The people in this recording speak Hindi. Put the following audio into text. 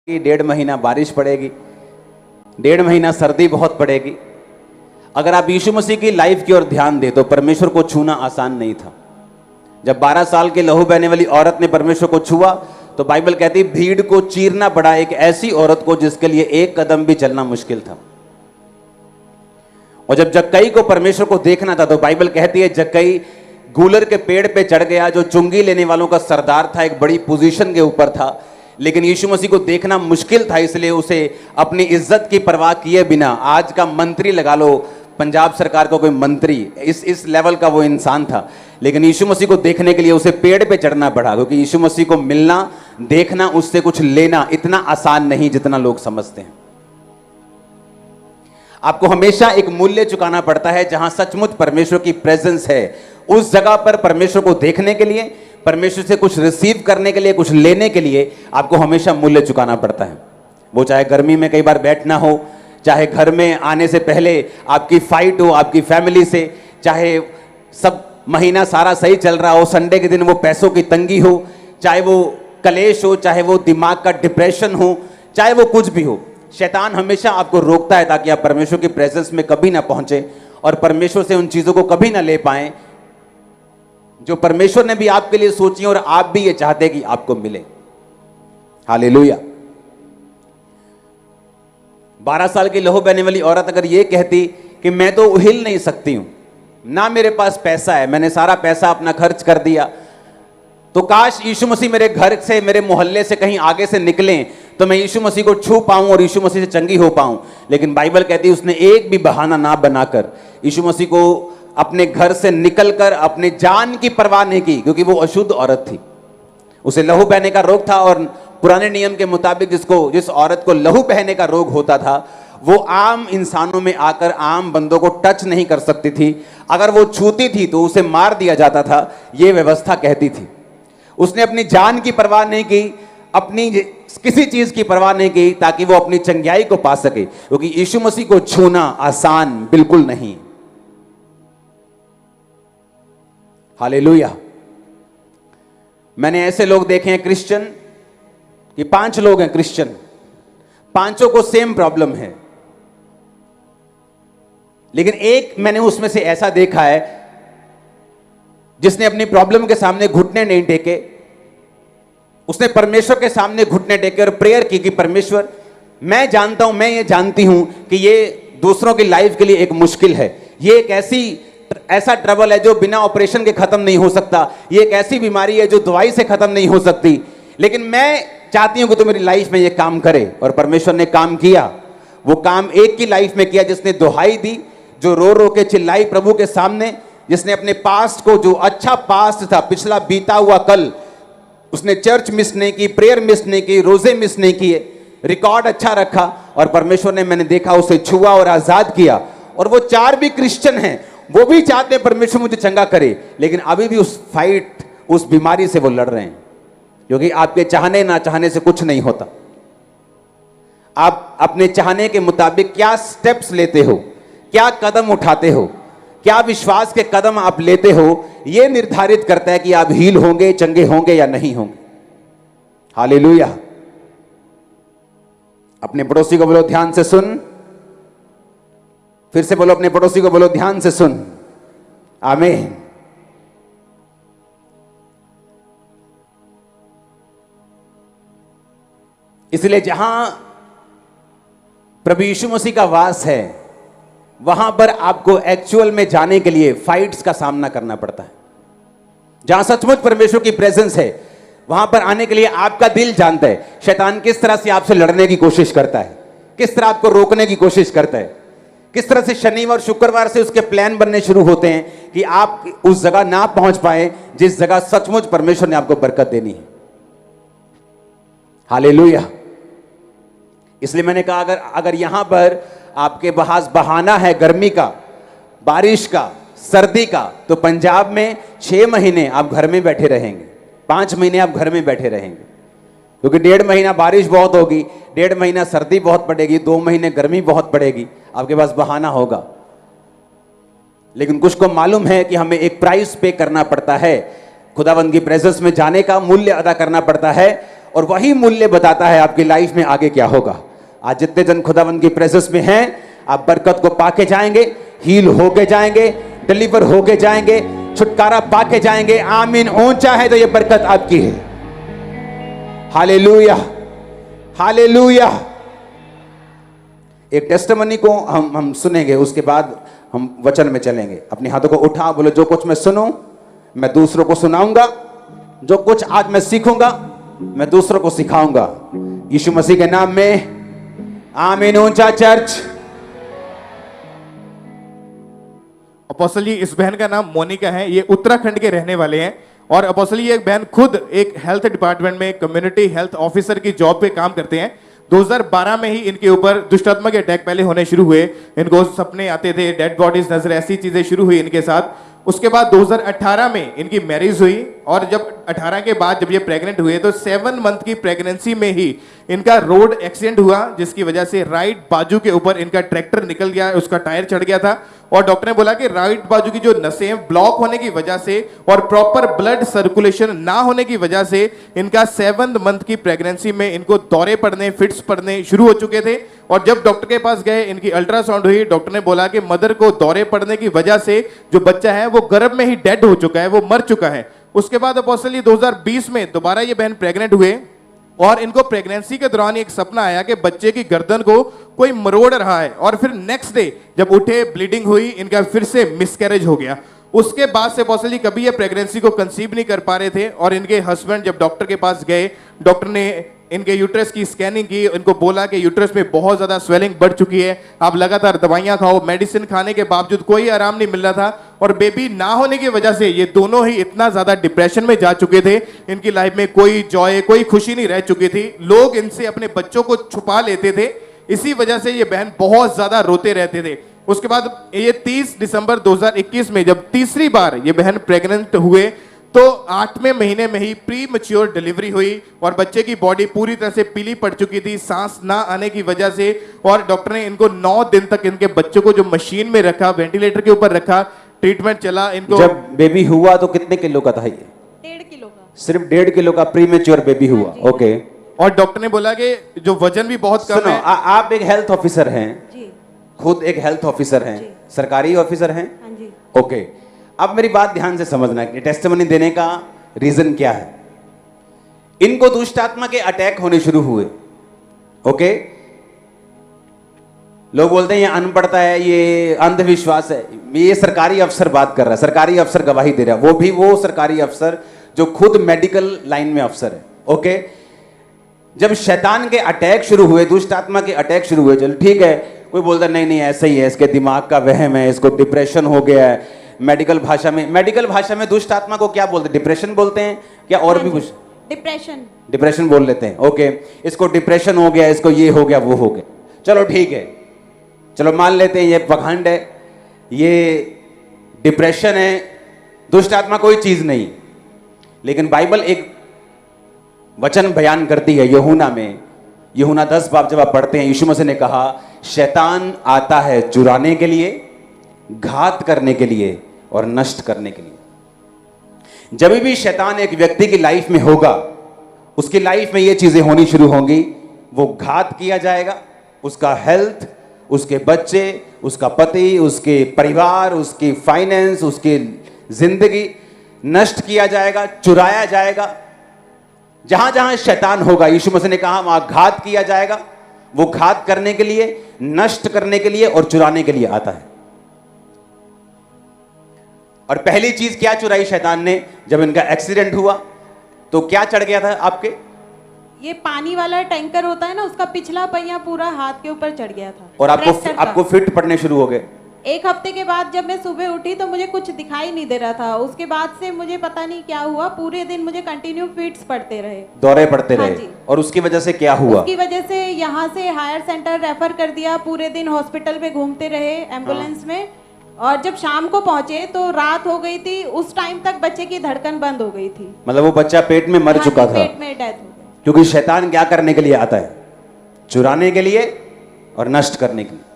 कि 1.5 महीना बारिश पड़ेगी, 1.5 महीना सर्दी बहुत पड़ेगी। अगर आप यीशु मसीह की लाइफ की ओर ध्यान दें तो परमेश्वर को छूना आसान नहीं था। जब 12 साल के लहू बहने वाली औरत ने परमेश्वर को छुआ तो बाइबल कहती है भीड़ को चीरना पड़ा एक ऐसी औरत को जिसके लिए एक कदम भी चलना मुश्किल था। और जब जक्कई को परमेश्वर को देखना था तो बाइबल कहती है जक्कई गूलर के पेड़ पे चढ़ गया, जो चुंगी लेने वालों का सरदार था, एक बड़ी पोजीशन के ऊपर था, लेकिन यीशु मसीह को देखना मुश्किल था, इसलिए उसे अपनी इज्जत की परवाह किए बिना, आज का मंत्री लगा लो, पंजाब सरकार का कोई मंत्री, इस लेवल का वो इंसान था, लेकिन यीशु मसीह को देखने के लिए उसे पेड़ पे चढ़ना पड़ा, क्योंकि यीशु मसीह को मिलना, देखना, उससे कुछ लेना इतना आसान नहीं जितना लोग समझते हैं। आपको हमेशा एक मूल्य चुकाना पड़ता है। जहां सचमुच परमेश्वर की प्रेजेंस है उस जगह पर परमेश्वर को देखने के लिए, परमेश्वर से कुछ रिसीव करने के लिए, कुछ लेने के लिए आपको हमेशा मूल्य चुकाना पड़ता है। वो चाहे गर्मी में कई बार बैठना हो, चाहे घर में आने से पहले आपकी फाइट हो आपकी फैमिली से, चाहे सब महीना सारा सही चल रहा हो, संडे के दिन वो पैसों की तंगी हो, चाहे वो कलेश हो, चाहे वो दिमाग का डिप्रेशन हो, चाहे वो कुछ भी हो, शैतान हमेशा आपको रोकता है ताकि आप परमेश्वर की प्रेजेंस में कभी ना पहुंचे और परमेश्वर से उन चीजों को कभी ना ले पाएं जो परमेश्वर ने भी आपके लिए सोची और आप भी ये चाहते हैं कि आपको मिले। हालेलुया। 12 साल की लहू बहने वाली औरत अगर ये कहती कि मैं तो हिल नहीं सकती हूं, ना मेरे पास पैसा है, मैंने सारा पैसा अपना खर्च कर दिया, तो काश यीशु मसीह मेरे घर से, मेरे मोहल्ले से कहीं आगे से निकलें तो मैं यीशु मसीह को छू पाऊं और यीशु मसीह से चंगी हो पाऊं। लेकिन बाइबल कहती है उसने एक भी बहाना ना बनाकर यीशु मसीह को अपने घर से निकलकर अपने जान की परवाह नहीं की, क्योंकि वो अशुद्ध औरत थी, उसे लहू बहने का रोग था। और पुराने नियम के मुताबिक जिस औरत को लहू बहने का रोग होता था वो आम इंसानों में आकर आम बंदों को टच नहीं कर सकती थी। अगर वो छूती थी तो उसे मार दिया जाता था, ये व्यवस्था कहती थी। उसने अपनी जान की परवाह नहीं की, अपनी किसी चीज की परवाह नहीं की ताकि वो अपनी चंगाई को पा सके, क्योंकि यीशु मसीह को छूना आसान बिल्कुल नहीं। हालेलुया। मैंने ऐसे लोग देखे हैं क्रिश्चियन कि 5 लोग हैं क्रिश्चियन, 5 को सेम प्रॉब्लम है, लेकिन एक मैंने उसमें से ऐसा देखा है जिसने अपनी प्रॉब्लम के सामने घुटने नहीं टेके, उसने परमेश्वर के सामने घुटने टेके और प्रेयर की कि परमेश्वर मैं जानता हूं, मैं ये जानती हूं कि ये दूसरों की लाइफ के लिए एक मुश्किल है, ये एक ऐसा ट्रबल है जो बिना ऑपरेशन के खत्म नहीं हो सकता, ये एक ऐसी बीमारी है जो दवाई से खत्म नहीं हो सकती, लेकिन मैं चाहती हूं कि तू मेरी लाइफ में ये काम करे। और परमेश्वर ने काम किया। वो काम एक की लाइफ में किया जिसने दुहाई दी, जो रो रो के चिल्लाई प्रभु के सामने, जिसने अपने पास्ट को, जो अच्छा पास्ट था, पिछला बीता हुआ कल, उसने चर्च मिस नहीं की, प्रेयर मिस नहीं की, रोजे मिस नहीं किए, रिकॉर्ड अच्छा रखा और परमेश्वर ने, मैंने देखा, उसे छुआ और आजाद किया। और वो 4 भी क्रिश्चियन हैं, वो भी चाहते हैं परमेश्वर मुझे चंगा करे, लेकिन अभी भी उस फाइट, उस बीमारी से वो लड़ रहे हैं, क्योंकि आपके चाहने ना चाहने से कुछ नहीं होता। आप अपने चाहने के मुताबिक क्या स्टेप्स लेते हो, क्या कदम उठाते हो, क्या विश्वास के कदम आप लेते हो, यह निर्धारित करता है कि आप हील होंगे, चंगे होंगे या नहीं होंगे। हालेलुया। अपने पड़ोसी को बोलो ध्यान से सुन, फिर से बोलो अपने पड़ोसी को बोलो ध्यान से सुन। आमीन। इसलिए जहां प्रभु यीशु मसीह का वास है वहां पर आपको एक्चुअल में जाने के लिए फाइट्स का सामना करना पड़ता है। जहां सचमुच परमेश्वर की प्रेजेंस है वहां पर आने के लिए आपका दिल जानता है शैतान किस तरह से आपसे लड़ने की कोशिश करता है, किस तरह आपको रोकने की कोशिश करता है, किस तरह से शनिवार शुक्रवार से उसके प्लान बनने शुरू होते हैं कि आप उस जगह ना पहुंच पाए जिस जगह सचमुच परमेश्वर ने आपको बरकत देनी है। हालेलुया। इसलिए मैंने कहा अगर यहां पर आपके पास बहाना है गर्मी का, बारिश का, सर्दी का, तो पंजाब में 6 महीने आप घर में बैठे रहेंगे, 5 महीने आप घर में बैठे रहेंगे, क्योंकि 1.5 महीना बारिश बहुत होगी, 1.5 महीना सर्दी बहुत पड़ेगी, 2 महीने गर्मी बहुत पड़ेगी, आपके पास बहाना होगा। लेकिन कुछ को मालूम है कि हमें एक प्राइस पे करना पड़ता है, खुदावंद की प्रेजेंस में जाने का मूल्य अदा करना पड़ता है और वही मूल्य बताता है आपकी लाइफ में आगे क्या होगा। आज जितने जन खुदावंद की प्रेजेंस में हैं, आप बरकत को पाके जाएंगे, हील होके जाएंगे, डिलीवर होके जाएंगे, छुटकारा पाके जाएंगे। आमीन। ऊंचा है तो ये बरकत आपकी है। Hallelujah, hallelujah. एक टेस्टिमनी को हम सुनेंगे, उसके बाद हम वचन में चलेंगे। अपने हाथों को उठा, बोलो जो कुछ मैं सुनूं मैं दूसरों को सुनाऊंगा, जो कुछ आज मैं सीखूंगा मैं दूसरों को सिखाऊंगा, यीशु मसीह के नाम में। आमीन। ऊंचा चर्च। अपोस्टल जी, इस बहन का नाम मोनिका है, ये उत्तराखंड के रहने वाले हैं। और अपोस्टल जी, एक बहन खुद एक हेल्थ डिपार्टमेंट में कम्युनिटी हेल्थ ऑफिसर की जॉब पे काम करते हैं। 2012 में ही इनके ऊपर दुष्ट आत्मा के अटैक पहले होने शुरू हुए। इनको सपने आते थे, डेड बॉडीज नजर, ऐसी चीजें शुरू हुई इनके साथ। उसके बाद 2018 में इनकी मैरिज हुई और जब 18 के बाद जब ये प्रेग्नेंट हुए तो 7 मंथ की प्रेगनेंसी में ही इनका रोड एक्सीडेंट हुआ, जिसकी वजह से राइट बाजू के ऊपर इनका ट्रैक्टर निकल गया, उसका टायर चढ़ गया था। और डॉक्टर ने बोला कि राइट बाजू की जो नसें ब्लॉक होने की वजह से और प्रॉपर ब्लड सर्कुलेशन ना होने की वजह से इनका 7 मंथ की प्रेगनेंसी में इनको दौरे पड़ने, फिट्स पड़ने शुरू हो चुके थे। और जब डॉक्टर के पास गए, इनकी अल्ट्रासाउंड हुई, डॉक्टर ने बोला कि मदर को दौरे पड़ने की वजह से जो बच्चा है वो गर्भ में ही डेड हो चुका है, वो मर चुका है। उसके बाद अपोस्टल 2020 में दोबारा ये बहन प्रेग्नेंट हुए और इनको प्रेगनेंसी के दौरान एक सपना आया कि बच्चे की गर्दन को कोई मरोड़ रहा है। और फिर नेक्स्ट डे जब उठे, ब्लीडिंग हुई, इनका फिर से मिसकैरेज हो गया। उसके बाद से अपोस्टल जी कभी ये प्रेगनेंसी को कंसीव नहीं कर पा रहे थे। और इनके हस्बैंड जब डॉक्टर के पास गए, डॉक्टर ने इनके यूट्रस की स्कैनिंग की, इनको बोला कि यूट्रस में बहुत ज्यादा स्वेलिंग बढ़ चुकी है, आप लगातार दवाइयां खाओ। मेडिसिन खाने के बावजूद कोई आराम नहीं मिल रहा था। और बेबी ना होने की वजह से ये दोनों ही इतना ज्यादा डिप्रेशन में जा चुके थे, इनकी लाइफ में कोई जॉय, कोई खुशी नहीं रह चुकी थी। लोग इनसे अपने बच्चों को छुपा लेते थे, इसी वजह से ये बहन बहुत ज्यादा रोते रहते थे। उसके बाद ये 30 दिसंबर 2021 में जब तीसरी बार ये बहन प्रेग्नेंट हुए तो 8वें महीने में ही प्री मैच्योर डिलीवरी हुई और बच्चे की बॉडी पूरी तरह से पीली पड़ चुकी थी, सांस ना आने की वजह से। और डॉक्टर ने इनको 9 दिन तक इनके बच्चों को जो मशीन में रखा, वेंटिलेटर के ऊपर रखा, ट्रीटमेंट चला। इनको जब बेबी हुआ तो कितने किलो का था ये? 1.5 किलो का। सिर्फ 1.5 किलो का प्रीमेच्योर बेबी हुआ। ओके। और डॉक्टर ने बोला कि जो वजन भी बहुत कम है। आप एक हेल्थ ऑफिसर हैं जी। खुद एक हेल्थ ऑफिसर हैं, सरकारी ऑफिसर हैं। हाँ जी। ओके। अब मेरी बात ध्यान से समझना कि टेस्टिमनी देने का रीजन क्या है। इनको दुष्ट आत्मा के अटैक होने शुरू हुए। ओके। लोग बोलते हैं ये अनपढ़ता है, ये अंधविश्वास है। ये सरकारी अफसर बात कर रहा है, सरकारी अफसर गवाही दे रहा है, वो भी वो सरकारी अफसर जो खुद मेडिकल लाइन में अफसर है। ओके। जब शैतान के अटैक शुरू हुए, दुष्ट आत्मा के अटैक शुरू हुए, चल ठीक है, कोई बोलता नहीं नहीं ऐसा ही है, इसके दिमाग का वहम है, इसको डिप्रेशन हो गया है। मेडिकल भाषा में दुष्ट आत्मा को क्या बोलते हैं? डिप्रेशन बोलते हैं क्या? और भी कुछ? डिप्रेशन बोल लेते हैं। ओके। इसको डिप्रेशन हो गया, इसको ये हो गया, वो हो गया। चलो ठीक है, चलो मान लेते हैं ये पखंड है, ये डिप्रेशन है, दुष्ट आत्मा कोई चीज नहीं। लेकिन बाइबल एक वचन बयान करती है यूहन्ना में, यूहन्ना 10 बाब जब आप पढ़ते हैं, यीशु मसीह ने कहा शैतान आता है चुराने के लिए, घात करने के लिए और नष्ट करने के लिए। जब भी शैतान एक व्यक्ति की लाइफ में होगा, उसकी लाइफ में ये चीजें होनी शुरू होंगी। वो घात किया जाएगा, उसका हेल्थ, उसके बच्चे, उसका पति, उसके परिवार, उसकी फाइनेंस, उसकी जिंदगी नष्ट किया जाएगा, चुराया जाएगा। जहां जहां शैतान होगा, यीशु मसीह ने कहा वहां घात किया जाएगा। वो घात करने के लिए, नष्ट करने के लिए और चुराने के लिए आता है। और पहली चीज क्या चुराई शैतान ने? जब इनका एक्सीडेंट हुआ तो क्या चढ़ गया था आपके? ये पानी वाला टैंकर होता है ना, उसका पिछला पहिया पूरा हाथ के ऊपर चढ़ गया था। और आपको फिट पड़ने शुरू हो गए। 1 हफ्ते के बाद जब मैं सुबह उठी तो मुझे कुछ दिखाई नहीं दे रहा था। उसके बाद से मुझे पता नहीं क्या हुआ, पूरे दिन मुझे कंटिन्यू फिट्स पड़ते रहे, दौरे पड़ते हाँ रहे। जी। और उसकी वजह से क्या हुआ? उसकी वजह से यहाँ से हायर सेंटर रेफर कर दिया, पूरे दिन हॉस्पिटल में घूमते रहे एम्बुलेंस में। और जब शाम को पहुंचे तो रात हो गई थी। उस टाइम तक बच्चे की धड़कन बंद हो गई थी। मतलब वो बच्चा पेट में मर चुका था। पेट में डेथ हो गई। क्योंकि शैतान क्या करने के लिए आता है? चुराने के लिए और नष्ट करने के लिए।